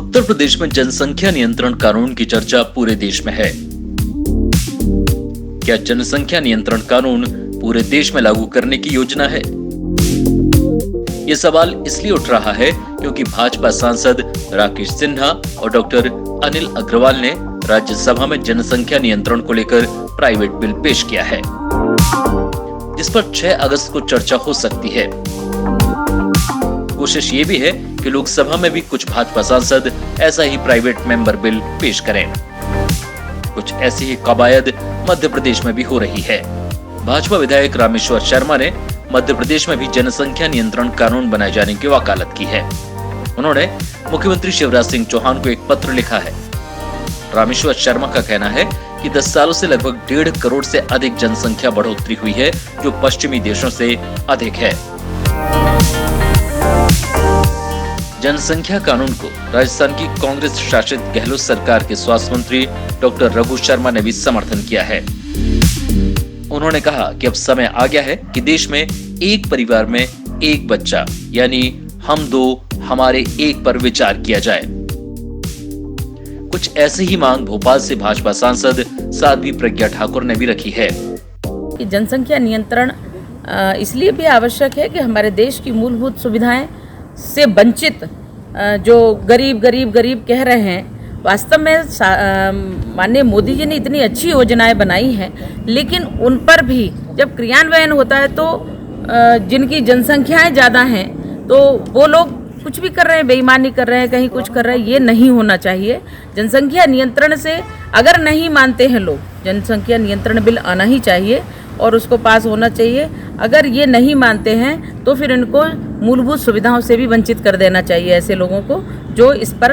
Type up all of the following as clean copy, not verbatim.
उत्तर प्रदेश में जनसंख्या नियंत्रण कानून की चर्चा पूरे देश में है। क्या जनसंख्या नियंत्रण कानून पूरे देश में लागू करने की योजना है? ये सवाल इसलिए उठ रहा है क्योंकि भाजपा सांसद राकेश सिन्हा और डॉक्टर अनिल अग्रवाल ने राज्यसभा में जनसंख्या नियंत्रण को लेकर प्राइवेट बिल पेश किया है, जिस पर 6 अगस्त को चर्चा हो सकती है। कोशिश ये भी है कि लोकसभा में भी कुछ भाजपा सांसद ऐसा ही प्राइवेट मेंबर बिल पेश करें। कुछ ऐसी ही कवायद मध्य प्रदेश में भी हो रही है। भाजपा विधायक रामेश्वर शर्मा ने मध्य प्रदेश में भी जनसंख्या नियंत्रण कानून बनाए जाने की वकालत की है। उन्होंने मुख्यमंत्री शिवराज सिंह चौहान को एक पत्र लिखा है। रामेश्वर शर्मा का कहना है कि 10 सालों से लगभग 1.5 करोड़ से अधिक जनसंख्या बढ़ोतरी हुई है, जो पश्चिमी देशों से अधिक है। जनसंख्या कानून को राजस्थान की कांग्रेस शासित गहलोत सरकार के स्वास्थ्य मंत्री डॉक्टर रघु शर्मा ने भी समर्थन किया है। उन्होंने कहा कि अब समय आ गया है कि देश में एक परिवार में एक बच्चा यानी हम दो हमारे एक पर विचार किया जाए। कुछ ऐसी ही मांग भोपाल से भाजपा सांसद साध्वी प्रज्ञा ठाकुर ने भी रखी है। जनसंख्या नियंत्रण इसलिए भी आवश्यक है कि हमारे देश की मूलभूत सुविधाएं से वंचित जो गरीब कह रहे हैं, वास्तव में माननीय मोदी जी ने इतनी अच्छी योजनाएं बनाई हैं, लेकिन उन पर भी जब क्रियान्वयन होता है तो जिनकी जनसंख्याएं ज़्यादा हैं तो वो लोग कुछ भी कर रहे हैं, बेईमानी कर रहे हैं, कहीं कुछ कर रहे हैं। ये नहीं होना चाहिए। जनसंख्या नियंत्रण से अगर नहीं मानते हैं लोग, जनसंख्या नियंत्रण बिल आना ही चाहिए और उसको पास होना चाहिए। अगर ये नहीं मानते हैं तो फिर इनको मूलभूत सुविधाओं से भी वंचित कर देना चाहिए, ऐसे लोगों को जो इस पर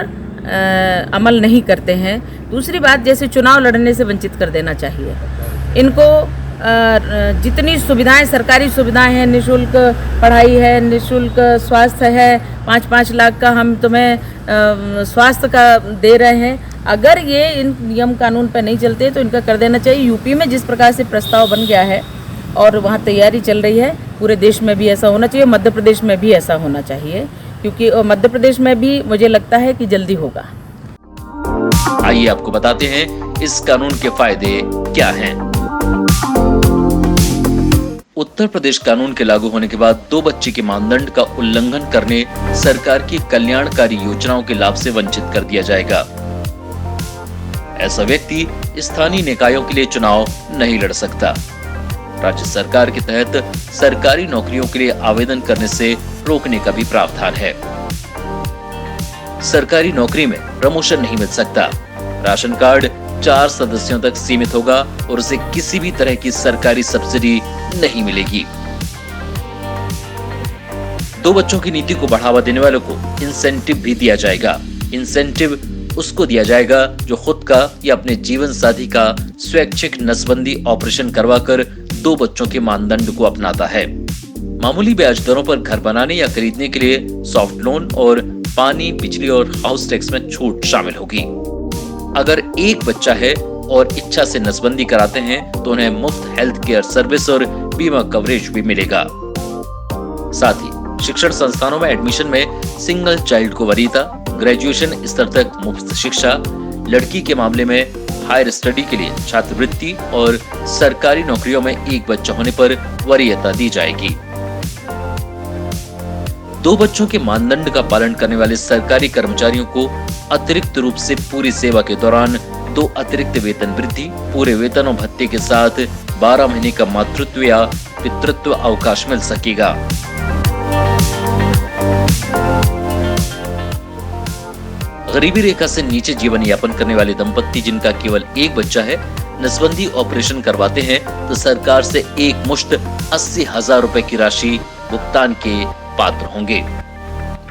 अमल नहीं करते हैं। दूसरी बात, जैसे चुनाव लड़ने से वंचित कर देना चाहिए। इनको जितनी सुविधाएं, सरकारी सुविधाएं हैं, निःशुल्क पढ़ाई है, निःशुल्क स्वास्थ्य है, 5-5 लाख का हम तुम्हें स्वास्थ्य का दे रहे हैं। अगर ये इन नियम कानून पर नहीं चलते तो इनका कर देना चाहिए। यूपी में जिस प्रकार से प्रस्ताव बन गया है और वहाँ तैयारी चल रही है, पूरे देश में भी ऐसा होना चाहिए, मध्य प्रदेश में भी ऐसा होना चाहिए, क्योंकि मध्य प्रदेश में भी मुझे लगता है कि जल्दी होगा। आइए आपको बताते हैं इस कानून के फायदे क्या हैं। उत्तर प्रदेश कानून के लागू होने के बाद 2 बच्चे के मानदंड का उल्लंघन करने सरकार की कल्याणकारी योजनाओं के लाभ से वंचित कर दिया जाएगा। ऐसा व्यक्ति स्थानीय निकायों के लिए चुनाव नहीं लड़ सकता। राज्य सरकार के तहत सरकारी नौकरियों के लिए आवेदन करने से रोकने का भी प्रावधान है। सरकारी नौकरी में प्रमोशन नहीं मिल सकता। राशन कार्ड 4 सदस्यों तक सीमित होगा और उसे किसी भी तरह की सरकारी सब्सिडी नहीं मिलेगी। 2 बच्चों की नीति को बढ़ावा देने वालों को इंसेंटिव भी दिया जाएगा। इंसेंटिव उसको दिया जाएगा जो खुद का या अपने जीवन साथी का स्वैच्छिक नसबंदी ऑपरेशन करवाकर 2 बच्चों के मानदंड को अपनाता है। मामूली ब्याज दरों पर घर बनाने या खरीदने के लिए सॉफ्ट लोन और पानी, बिजली और हाउस टैक्स में छूट शामिल होगी। अगर एक बच्चा है और इच्छा से नसबंदी कराते हैं तो उन्हें मुफ्त हेल्थ केयर सर्विस और बीमा कवरेज भी मिलेगा। साथ ही शिक्षण संस्थानों में एडमिशन में सिंगल चाइल्ड को वरीयता, ग्रेजुएशन स्तर तक मुफ्त शिक्षा, लड़की के मामले में हायर स्टडी के लिए छात्रवृत्ति और सरकारी नौकरियों में एक बच्चा होने पर वरीयता दी जाएगी। 2 बच्चों के मानदंड का पालन करने वाले सरकारी कर्मचारियों को अतिरिक्त रूप से पूरी सेवा के दौरान 2 अतिरिक्त वेतन वृद्धि, पूरे वेतन और भत्ते के साथ 12 महीने का मातृत्व या पितृत्व अवकाश मिल सकेगा। गरीबी रेखा से नीचे जीवन यापन करने वाले दंपत्ति जिनका केवल एक बच्चा है, नसबंदी ऑपरेशन करवाते हैं तो सरकार से एक मुश्त 80,000 रुपए की राशि भुगतान के पात्र होंगे।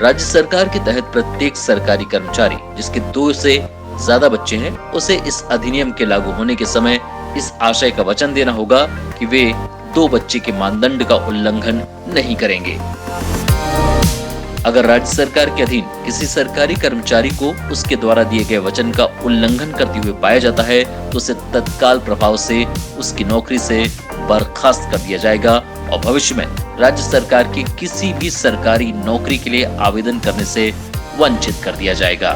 राज्य सरकार के तहत प्रत्येक सरकारी कर्मचारी जिसके 2 से ज्यादा बच्चे हैं, उसे इस अधिनियम के लागू होने के समय इस आशय का वचन देना होगा कि वे 2 बच्चे के मानदंड का उल्लंघन नहीं करेंगे। अगर राज्य सरकार के अधीन किसी सरकारी कर्मचारी को उसके द्वारा दिए गए वचन का उल्लंघन करते हुए पाया जाता है तो उसे तत्काल प्रभाव से उसकी नौकरी से बर्खास्त कर दिया जाएगा और भविष्य में राज्य सरकार की किसी भी सरकारी नौकरी के लिए आवेदन करने से वंचित कर दिया जाएगा।